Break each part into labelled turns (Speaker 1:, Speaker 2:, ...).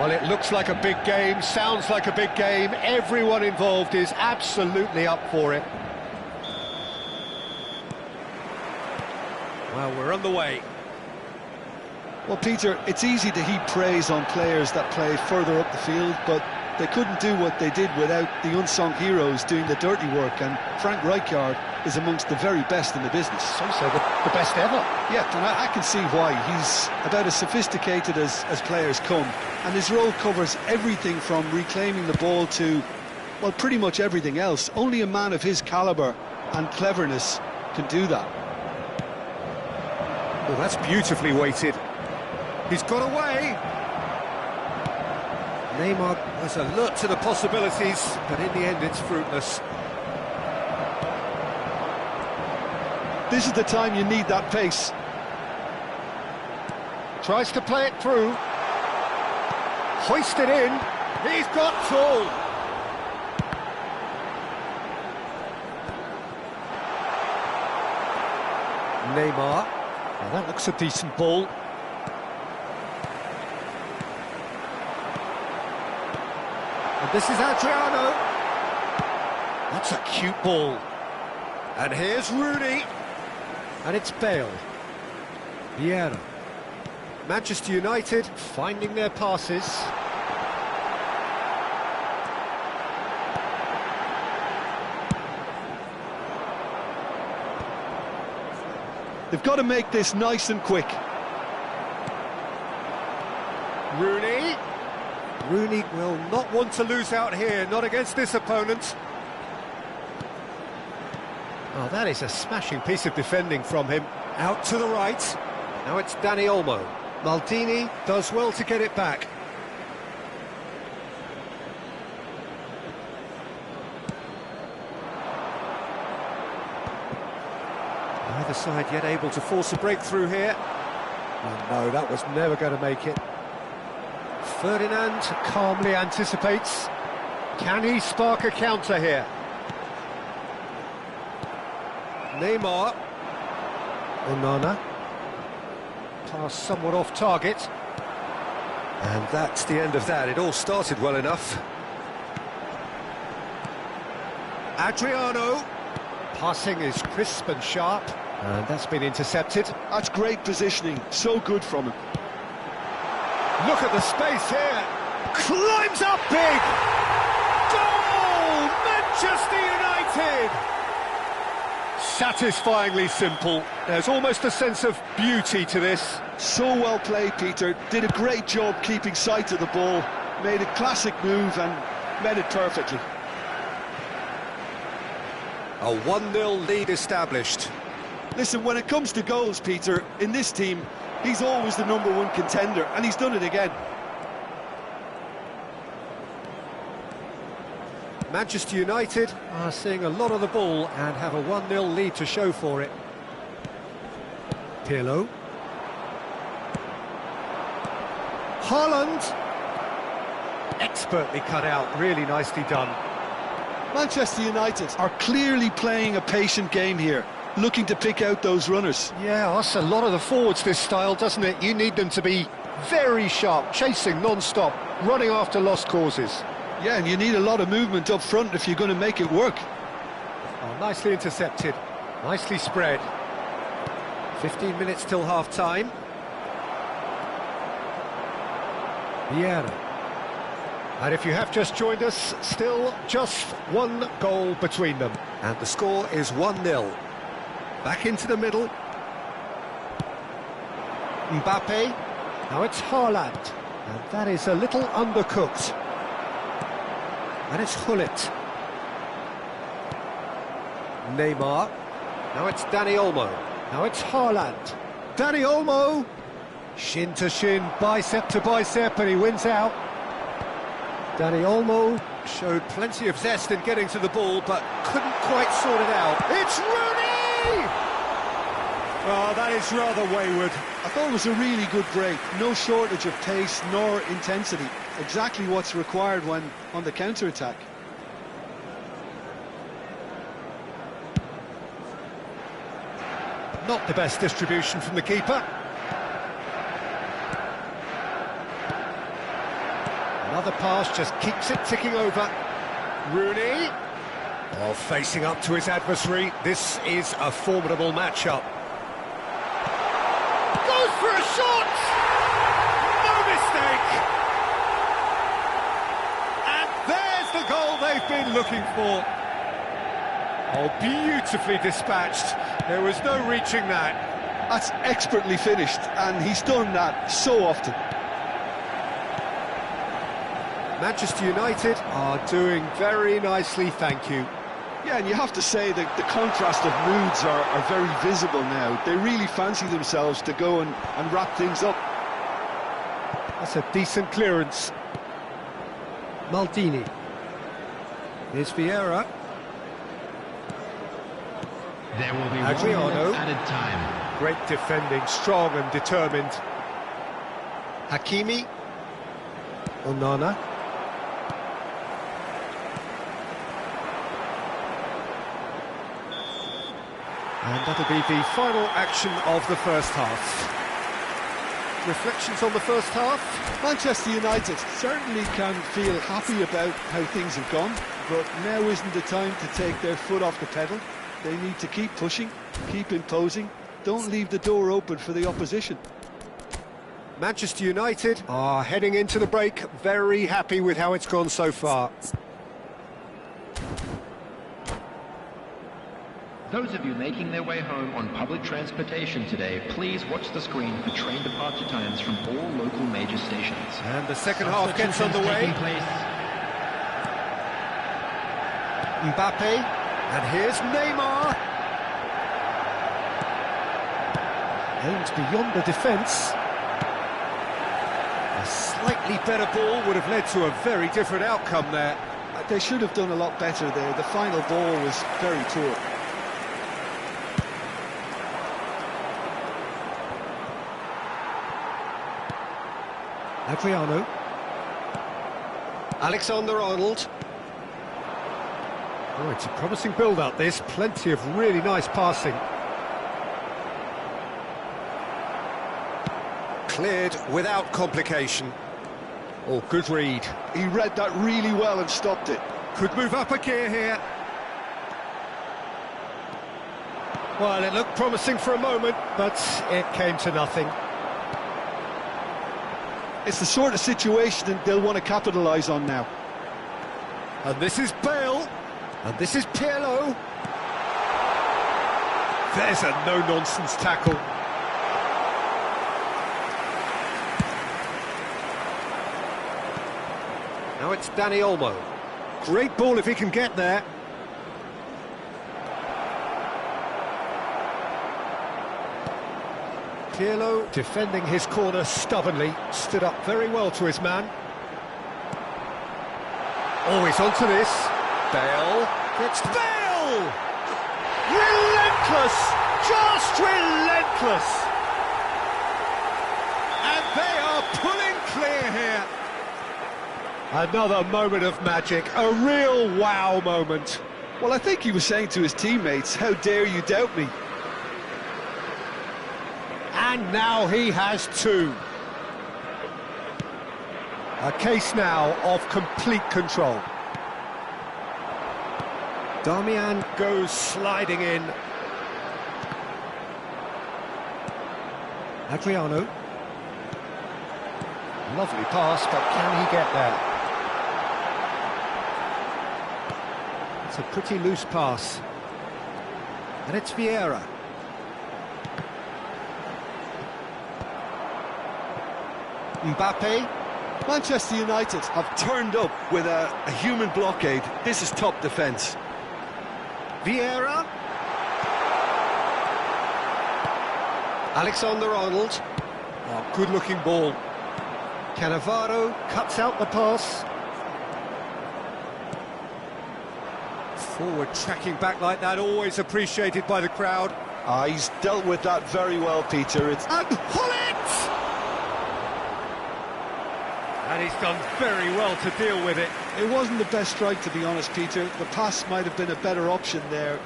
Speaker 1: Well, it looks like a big game, sounds like a big game. Everyone involved is absolutely up for it. Well, we're on the way.
Speaker 2: Well, Peter, it's easy to heap praise on players that play further up the field, but they couldn't do what they did without the unsung heroes doing the dirty work, and Frank Rijkaard is amongst the very best in the business.
Speaker 1: So the best ever.
Speaker 2: Yeah, and I can see why. He's about as sophisticated as players come, and his role covers everything from reclaiming the ball to, well, pretty much everything else. Only a man of his calibre and cleverness can do that.
Speaker 1: Oh, that's beautifully weighted. He's got away. Neymar was alert to the possibilities, but in the end it's fruitless.
Speaker 2: This is the time you need that pace.
Speaker 1: Tries to play it through. Hoist it in. He's got full. Neymar. Well, that looks a decent ball. And this is Adriano. That's a cute ball. And here's Rooney. And it's Bale. Vieira. Manchester United finding their passes.
Speaker 2: They've got to make this nice and quick.
Speaker 1: Rooney. Rooney will not want to lose out here, not against this opponent. Oh, that is a smashing piece of defending from him. Out to the right. Now it's Dani Olmo. Maldini does well to get it back. Neither side yet able to force a breakthrough here. Oh no, that was never going to make it. Ferdinand calmly anticipates. Can he spark a counter here? Neymar. Onana. Pass somewhat off target. And that's the end of that. It all started well enough. Adriano. Passing is crisp and sharp. And that's been intercepted.
Speaker 2: That's great positioning. So good from him.
Speaker 1: Look at the space here. Climbs up big. Goal! Manchester United! Satisfyingly simple. There's almost a sense of beauty to this.
Speaker 2: So well played, Peter. Did a great job keeping sight of the ball. Made a classic move and met it perfectly.
Speaker 1: A 1-0 lead established.
Speaker 2: Listen, when it comes to goals, Peter, in this team, he's always the #1 contender, and he's done it again.
Speaker 1: Manchester United are seeing a lot of the ball and have a 1-0 lead to show for it. Pirlo. Haaland. Expertly cut out, really nicely done.
Speaker 2: Manchester United are clearly playing a patient game here, looking to pick out those runners.
Speaker 1: Yeah, that's a lot of the forwards, this style, doesn't it? You need them to be very sharp, chasing non-stop, running after lost causes.
Speaker 2: Yeah, and you need a lot of movement up front if you're going to make it work.
Speaker 1: Oh, nicely intercepted, nicely spread. 15 minutes till half-time. Vieira. And if you have just joined us, still just one goal between them. And the score is 1-0. Back into the middle. Mbappe. Now it's Haaland. And that is a little undercooked. And it's Gullit. Neymar. Now it's Dani Olmo. Now it's Haaland. Dani Olmo. Shin to shin, bicep to bicep, and he wins out. Dani Olmo showed plenty of zest in getting to the ball, but couldn't quite sort it out. It's Rooney! Oh, that is rather wayward.
Speaker 2: I thought it was a really good break. No shortage of pace nor intensity. Exactly what's required when on the counter-attack.
Speaker 1: Not the best distribution from the keeper. Another pass just keeps it ticking over. Rooney. Oh, facing up to his adversary. This is a formidable matchup. Goes for a shot! No mistake! And there's the goal they've been looking for. Oh, beautifully dispatched. There was no reaching that.
Speaker 2: That's expertly finished, and he's done that so often.
Speaker 1: Manchester United are doing very nicely, thank you.
Speaker 2: Yeah, and you have to say that the contrast of moods are very visible now. They really fancy themselves to go and wrap things up.
Speaker 1: That's a decent clearance. Maldini. Here's Vieira.
Speaker 3: There will be
Speaker 1: Adriano.
Speaker 3: 1 minute added time.
Speaker 1: Great defending, strong and determined. Hakimi. Onana. And that'll be the final action of the first half. Reflections on the first half?
Speaker 2: Manchester United certainly can feel happy about how things have gone, but now isn't the time to take their foot off the pedal. They need to keep pushing, keep imposing, don't leave the door open for the opposition.
Speaker 1: Manchester United are heading into the break very happy with how it's gone so far.
Speaker 3: Those of you making their way home on public transportation today, please watch the screen for train departure times from all local major stations.
Speaker 1: And the second half gets underway. Mbappe, and here's Neymar. Aims beyond the defence. A slightly better ball would have led to a very different outcome there.
Speaker 2: They should have done a lot better there. The final ball was very poor.
Speaker 1: Adriano. Alexander-Arnold. Oh, it's a promising build-up, this. Plenty of really nice passing. Cleared without complication. Oh, good read.
Speaker 2: He read that really well and stopped it.
Speaker 1: Could move up a gear here. Well, it looked promising for a moment, but it came to nothing.
Speaker 2: It's the sort of situation that they'll want to capitalise on now.
Speaker 1: And this is Bale. And this is Pirlo. There's a no-nonsense tackle. Now it's Dani Olmo. Great ball if he can get there. Pirlo defending his corner stubbornly, stood up very well to his man. Oh, he's onto this. Bale gets Bale! Relentless! Just relentless! And they are pulling clear here. Another moment of magic, a real wow moment.
Speaker 2: Well, I think he was saying to his teammates, how dare you doubt me?
Speaker 1: And now he has two. A case now of complete control. Darmian goes sliding in. Adriano. Lovely pass, but can he get there? It's a pretty loose pass. And it's Vieira. Mbappe.
Speaker 2: Manchester United have turned up with a human blockade. This is top defence.
Speaker 1: Vieira. Alexander-Arnold. Oh, good-looking ball. Cannavaro cuts out the pass. Forward tracking back like that, always appreciated by the crowd.
Speaker 2: He's dealt with that very well, Peter.
Speaker 1: And Hullet! And he's done very well to deal with it.
Speaker 2: It wasn't the best strike, to be honest, Peter. The pass might have been a better option there.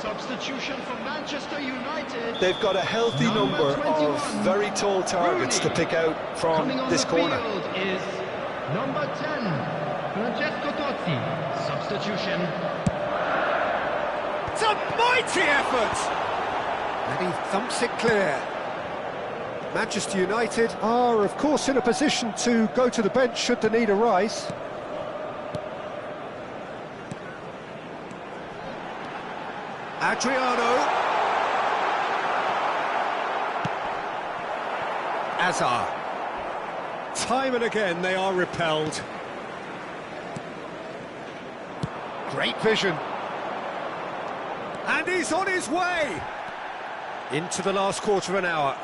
Speaker 3: Substitution for Manchester United.
Speaker 2: They've got a healthy number
Speaker 3: 21,
Speaker 2: of very tall targets to pick out from
Speaker 3: Coming on
Speaker 2: this
Speaker 3: the
Speaker 2: corner.
Speaker 3: field is number 10, Francesco Totti. Substitution.
Speaker 1: It's a mighty effort! And he thumps it clear. Manchester United are, of course, in a position to go to the bench should the need arise. Adriano. Azar. Time and again they are repelled. Great vision. And he's on his way! Into the last quarter of an hour.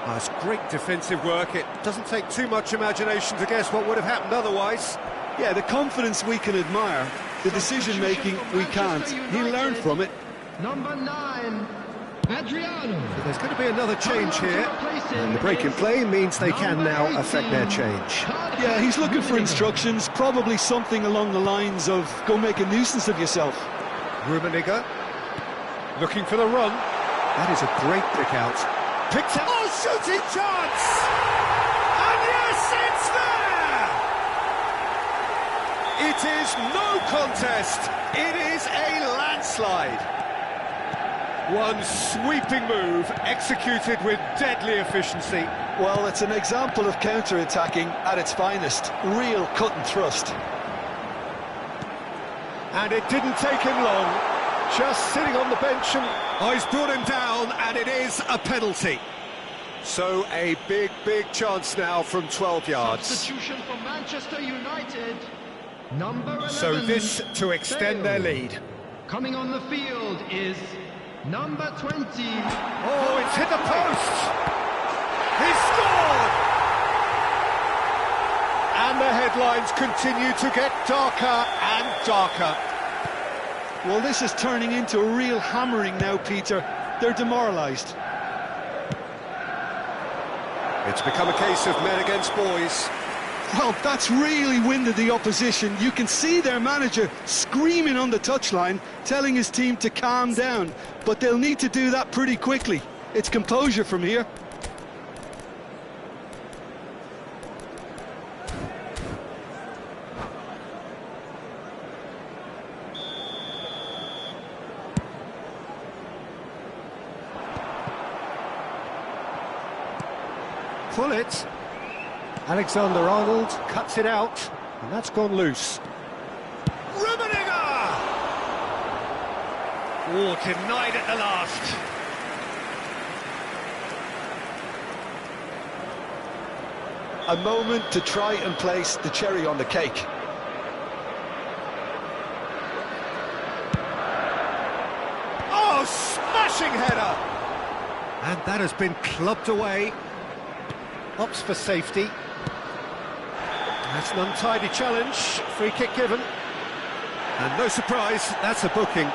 Speaker 1: That's great defensive work. It doesn't take too much imagination to guess what would have happened otherwise.
Speaker 2: Yeah, the confidence we can admire, the decision-making we can't. He learned from it.
Speaker 3: Number 9, Adriano.
Speaker 1: So there's going to be another change here. And the break in play means they can now affect their change.
Speaker 2: Yeah, he's looking for instructions, probably something along the lines of, go make a nuisance of yourself.
Speaker 1: Rummenigge looking for the run. That is a great pick out. Picked up. Oh, shooting chance! And yes, it's there! It is no contest. It is a landslide. One sweeping move executed with deadly efficiency.
Speaker 2: Well, it's an example of counter-attacking at its finest. Real cut and thrust.
Speaker 1: And it didn't take him long. Just sitting on the bench and he's brought him down, and it is a penalty. So a big chance now from 12 yards.
Speaker 3: Substitution for Manchester United. Number 11.
Speaker 1: So this to extend their lead.
Speaker 3: Coming on the field is number 20.
Speaker 1: Oh, it's hit the post! He scored! And the headlines continue to get darker and darker.
Speaker 2: Well, this is turning into a real hammering now, Peter. They're demoralised.
Speaker 1: It's become a case of men against boys.
Speaker 2: Well, that's really winded the opposition. You can see their manager screaming on the touchline, telling his team to calm down. But they'll need to do that pretty quickly. It's composure from here.
Speaker 1: Pull it. Alexander-Arnold cuts it out, and that's gone loose. Rummenigge! Oh, denied at the last.
Speaker 2: A moment to try and place the cherry on the cake.
Speaker 1: Oh, smashing header! And that has been clubbed away. Opts for safety. That's an untidy challenge. Free kick given. And no surprise, that's a booking.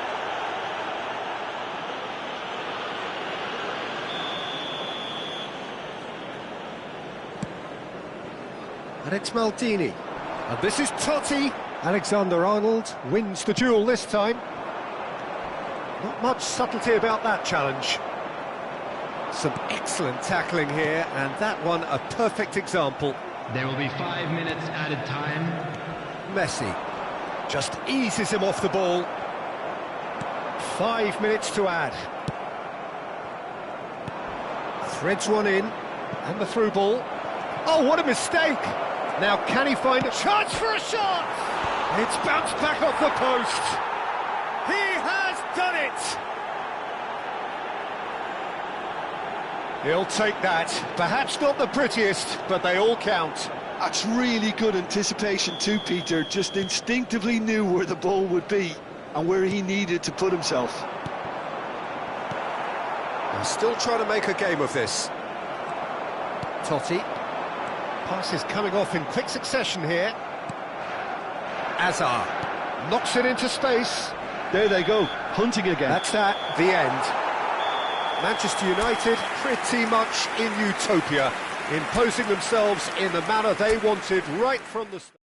Speaker 1: And it's Maldini. And this is Totti. Alexander-Arnold wins the duel this time. Not much subtlety about that challenge. Some excellent tackling here, and that one a perfect example.
Speaker 3: There will be 5 minutes added time.
Speaker 1: Messi just eases him off the ball. 5 minutes to add. Threads one in, and the through ball. Oh, what a mistake! Now can he find a chance for a shot? It's bounced back off the post. He has done it! He'll take that. Perhaps not the prettiest, but they all count.
Speaker 2: That's really good anticipation too, Peter. Just instinctively knew where the ball would be and where he needed to put himself.
Speaker 1: They're still trying to make a game of this. Totti. Pass is coming off in quick succession here. Azar knocks it into space.
Speaker 2: There they go, hunting again.
Speaker 1: That's that, the end. Manchester United pretty much in utopia, imposing themselves in the manner they wanted right from the start.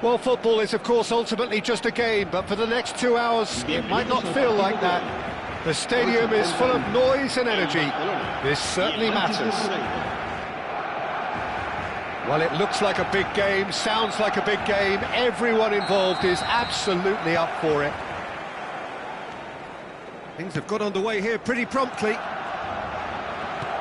Speaker 1: Well, football is, of course, ultimately just a game, but for the next 2 hours, it might not feel like that. The stadium is full of noise and energy. This certainly matters. Well, it looks like a big game, sounds like a big game. Everyone involved is absolutely up for it. Things have got underway here pretty promptly.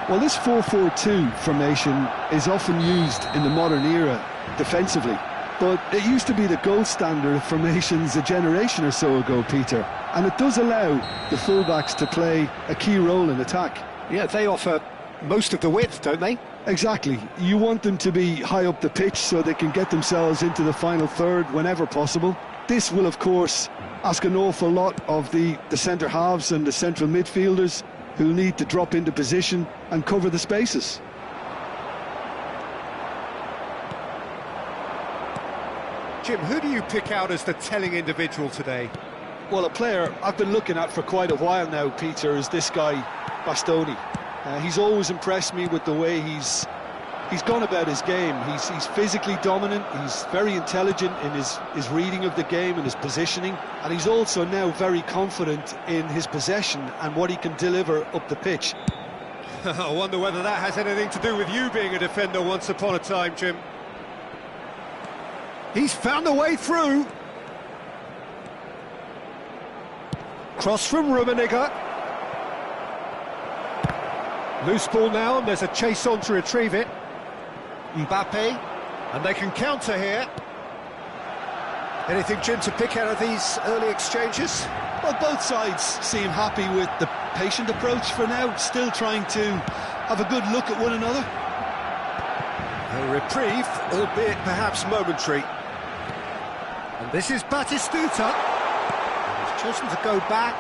Speaker 2: Well, this 4-4-2 formation is often used in the modern era defensively, but it used to be the gold standard of formations a generation or so ago, Peter, and it does allow the fullbacks to play a key role in attack.
Speaker 1: Yeah, they offer most of the width, don't they?
Speaker 2: Exactly. You want them to be high up the pitch so they can get themselves into the final third whenever possible. This will, of course, ask an awful lot of the centre halves and the central midfielders, who'll need to drop into position and cover the spaces.
Speaker 1: Jim, who do you pick out as the telling individual today?
Speaker 2: Well, a player I've been looking at for quite a while now, Peter, is this guy, Bastoni. He's always impressed me with the way he's gone about his game. He's physically dominant, he's very intelligent in his reading of the game and his positioning, and he's also now very confident in his possession and what he can deliver up the pitch.
Speaker 1: I wonder whether that has anything to do with you being a defender once upon a time, Jim. He's found a way through. Cross from Rummenigge. Loose ball now, and there's a chase on to retrieve it. Mbappe, and they can counter here. Anything, Jim, to pick out of these early exchanges?
Speaker 2: Well, both sides seem happy with the patient approach for now, still trying to have a good look at one another.
Speaker 1: A reprieve, albeit perhaps momentary. And this is Batistuta. He's chosen to go back.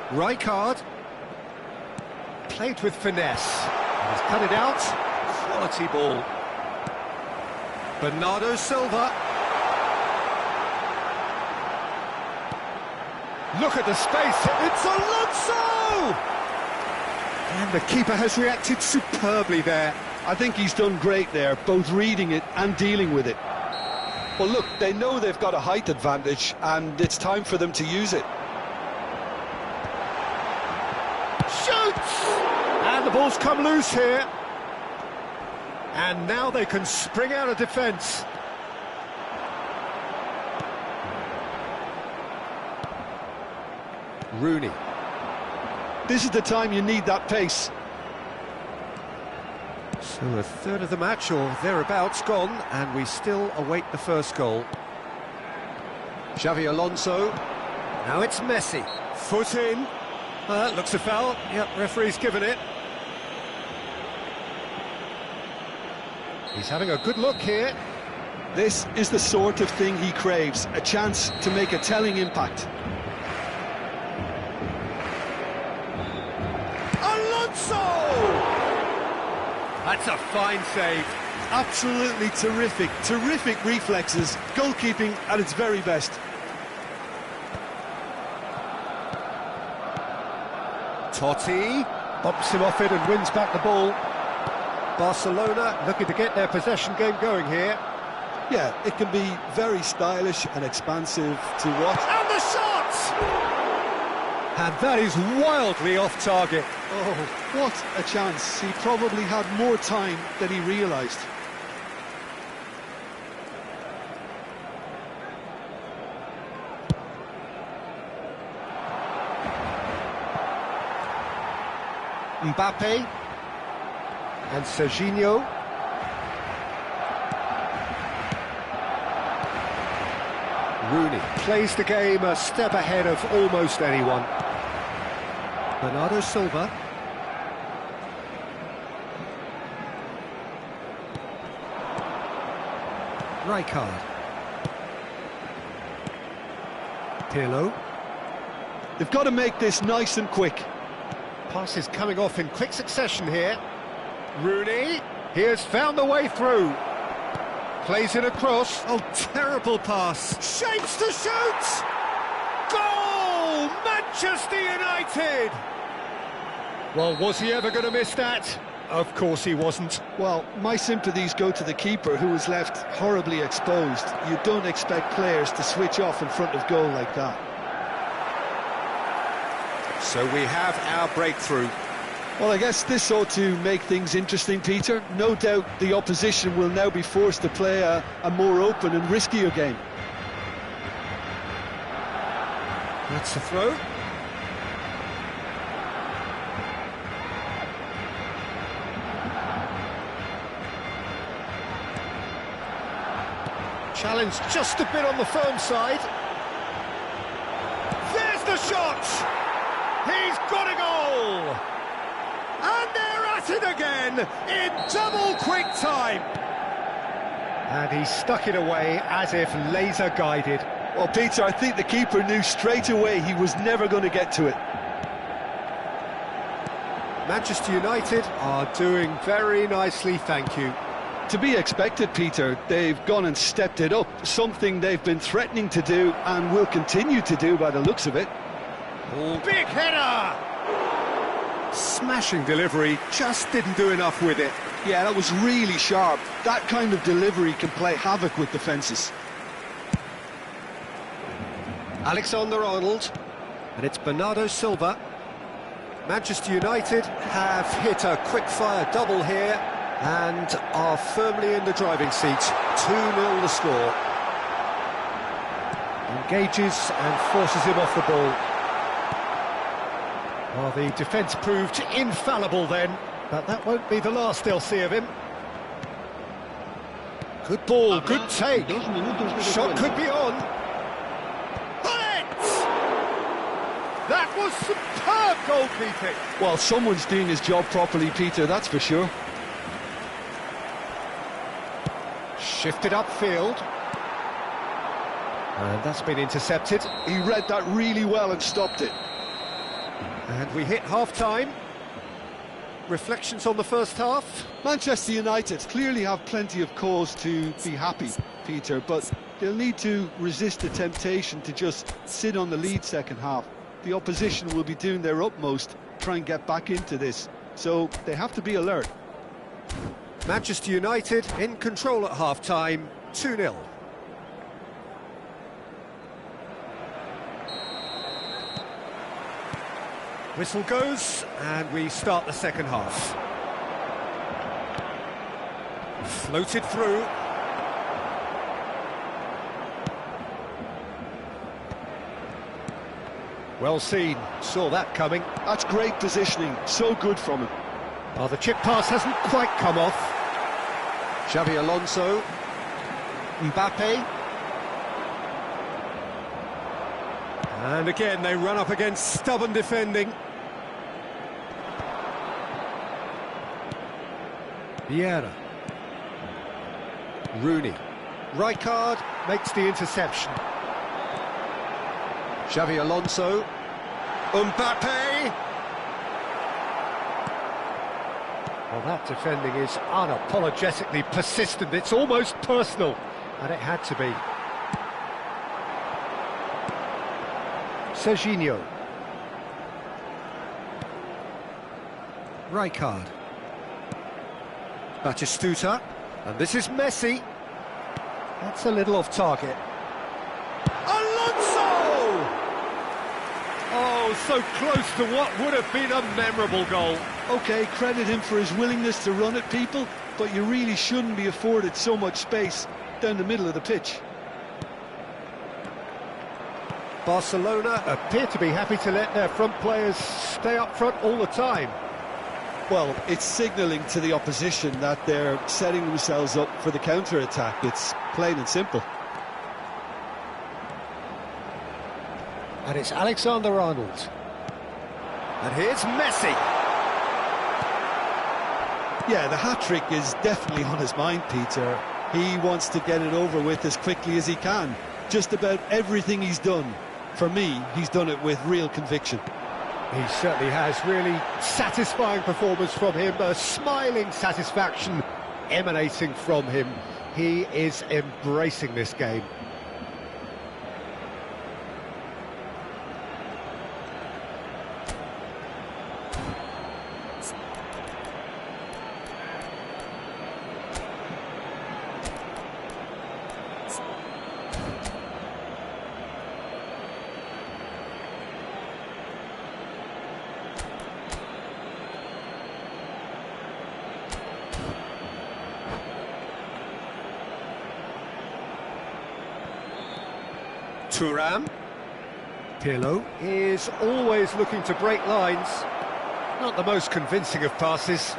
Speaker 1: Rijkaard. Played with finesse. He's cut it out. Quality ball. Bernardo Silva. Look at the space. It's Alonso! And the keeper has reacted superbly there.
Speaker 2: I think he's done great there, both reading it and dealing with it. Well, look, they know they've got a height advantage, and it's time for them to use it.
Speaker 1: Shoots! And the ball's come loose here. And now they can spring out of defence. Rooney.
Speaker 2: This is the time you need that pace.
Speaker 1: So a third of the match, or thereabouts, gone, and we still await the first goal. Xavi Alonso. Now it's Messi. Foot in. Looks a foul. Yep, referee's given it. He's having a good look here.
Speaker 2: This is the sort of thing he craves, a chance to make a telling impact.
Speaker 1: Alonso! That's a fine save.
Speaker 2: Absolutely terrific, terrific reflexes, goalkeeping at its very best.
Speaker 1: Totti bumps him off it and wins back the ball. Barcelona looking to get their possession game going here.
Speaker 2: Yeah, it can be very stylish and expansive to watch.
Speaker 1: And the shot! And that is wildly off target.
Speaker 2: Oh, what a chance. He probably had more time than he realised.
Speaker 1: Mbappe and Serginho. Rooney plays the game a step ahead of almost anyone. Bernardo Silva. Rijkaard. Pirlo.
Speaker 2: They've got to make this nice and quick.
Speaker 1: Passes coming off in quick succession here. Rooney, he has found the way through. Plays it across. Oh, terrible pass. Shapes to shoot! Goal! Manchester United! Well, was he ever going to miss that? Of course he wasn't.
Speaker 2: Well, my sympathies go to the keeper, who was left horribly exposed. You don't expect players to switch off in front of goal like that.
Speaker 1: So we have our breakthrough.
Speaker 2: Well, I guess this ought to make things interesting, Peter. No doubt the opposition will now be forced to play a more open and riskier game.
Speaker 1: That's a throw. Challenge just a bit on the firm side. There's the shot! He's got a goal! And they're at it again in double quick time. And he stuck it away as if laser guided.
Speaker 2: Well, Peter, I think the keeper knew straight away he was never going to get to it.
Speaker 1: Manchester United are doing very nicely, thank you.
Speaker 2: To be expected, Peter. They've gone and stepped it up, something they've been threatening to do and will continue to do by the looks of it.
Speaker 1: Big header! Smashing delivery, just didn't do enough with it.
Speaker 2: Yeah, that was really sharp. That kind of delivery can play havoc with defences.
Speaker 1: Alexander-Arnold, and it's Bernardo Silva. Manchester United have hit a quick-fire double here and are firmly in the driving seat. 2-0 the score. Engages and forces him off the ball. Well, the defence proved infallible then, but that won't be the last they'll see of him. Good ball, good take. Shot could be on. That was superb goalkeeping.
Speaker 2: Well, someone's doing his job properly, Peter, that's for sure.
Speaker 1: Shifted upfield. And that's been intercepted.
Speaker 2: He read that really well and stopped it.
Speaker 1: And we hit half-time. Reflections on the first half?
Speaker 2: Manchester United clearly have plenty of cause to be happy, Peter, but they'll need to resist the temptation to just sit on the lead second half. The opposition will be doing their utmost to try and get back into this, so they have to be alert.
Speaker 1: Manchester United in control at half-time, 2-0. Whistle goes, and we start the second half. Floated through. Well seen, saw that coming.
Speaker 2: That's great positioning, so good from him.
Speaker 1: Oh, the chip pass hasn't quite come off. Xavi Alonso. Mbappe. And again, they run up against stubborn defending. Vieira. Rooney. Rijkaard makes the interception. Xavi Alonso. Mbappe. Well, that defending is unapologetically persistent. It's almost personal, and it had to be. Serginho. Rijkaard. Batistuta. And this is Messi. That's a little off target. Alonso! Oh, so close to what would have been a memorable goal.
Speaker 2: OK, credit him for his willingness to run at people, but you really shouldn't be afforded so much space down the middle of the pitch.
Speaker 1: Barcelona appear to be happy to let their front players stay up front all the time.
Speaker 2: Well, it's signalling to the opposition that they're setting themselves up for the counter-attack. It's plain and simple.
Speaker 1: And it's Alexander-Arnold. And here's Messi.
Speaker 2: Yeah, the hat-trick is definitely on his mind, Peter. He wants to get it over with as quickly as he can. Just about everything he's done, for me, he's done it with real conviction.
Speaker 1: He certainly has. Really satisfying performance from him. A smiling satisfaction emanating from him. He is embracing this game. Thuram. Pirlo is always looking to break lines. Not the most convincing of passes.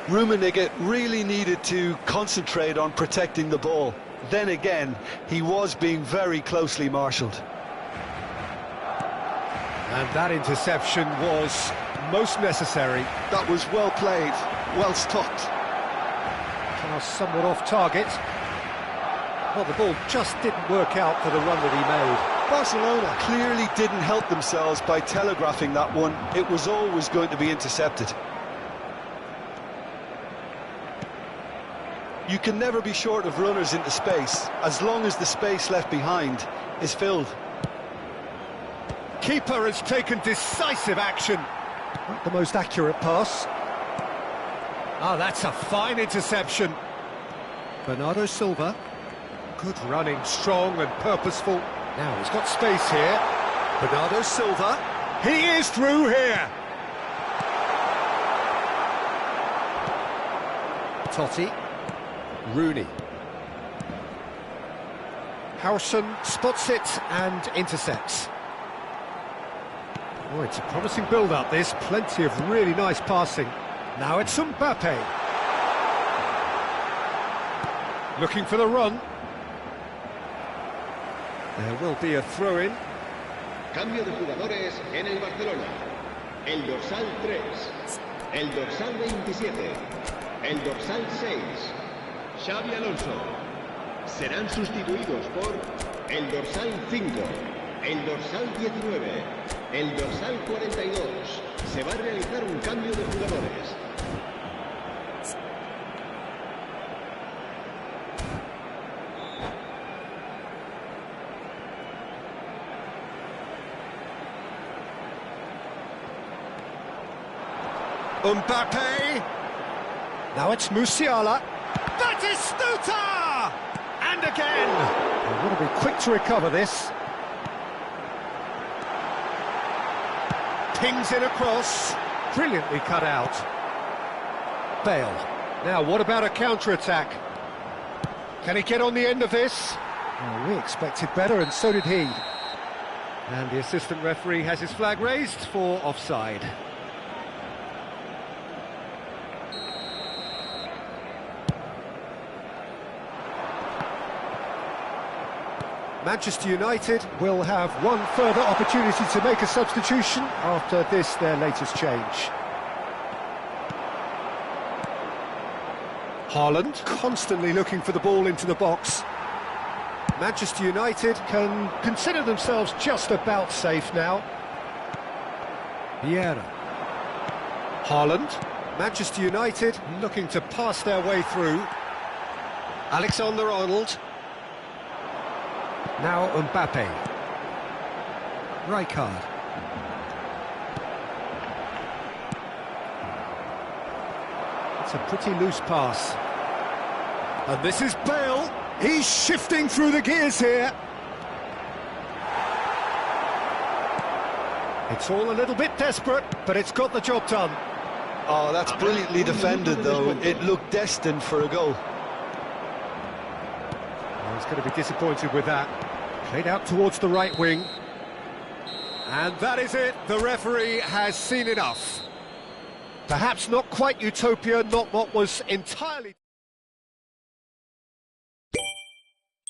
Speaker 2: Rummenigge really needed to concentrate on protecting the ball. Then again, he was being very closely marshalled.
Speaker 1: And that interception was most necessary.
Speaker 2: That was well played, well stopped.
Speaker 1: Pass somewhat off target. Well, the ball just didn't work out for the run that he made.
Speaker 2: Barcelona clearly didn't help themselves by telegraphing that one. It was always going to be intercepted. You can never be short of runners into space, as long as the space left behind is filled.
Speaker 1: Keeper has taken decisive action. Not the most accurate pass. Oh, that's a fine interception. Bernardo Silva. Good running, strong and purposeful. Now he's got space here. Bernardo Silva. He is through here. Totti. Rooney. Howson spots it and intercepts. Oh, it's a promising build-up, this. Plenty of really nice passing. Now it's Mbappe. Looking for the run. There will be a throw-in.
Speaker 4: Cambio de jugadores en el Barcelona. El dorsal 3. El dorsal 27. El dorsal 6. Xavi Alonso. Serán sustituidos por el dorsal 5. El dorsal 19. El dorsal 42. Se va a realizar un cambio de jugadores.
Speaker 1: Mbappe. Now it's Musiala. Batistuta! And again. They want to be quick to recover this. Pings in across. Brilliantly cut out. Bale. Now, what about a counter-attack? Can he get on the end of this? Well, we expected better, and so did he. And the assistant referee has his flag raised for offside. Manchester United will have one further opportunity to make a substitution after this, their latest change. Haaland constantly looking for the ball into the box. Manchester United can consider themselves just about safe now. Vieira. Haaland. Manchester United looking to pass their way through. Alexander-Arnold. Now Mbappe. Rijkaard. It's a pretty loose pass. And this is Bale. He's shifting through the gears here. It's all a little bit desperate, but it's got the job done.
Speaker 2: Oh, that's brilliantly defended, though. It looked destined for a goal.
Speaker 1: He's going to be disappointed with that. Played out towards the right wing. And that is it. The referee has seen enough. Perhaps not quite utopia, not what was entirely...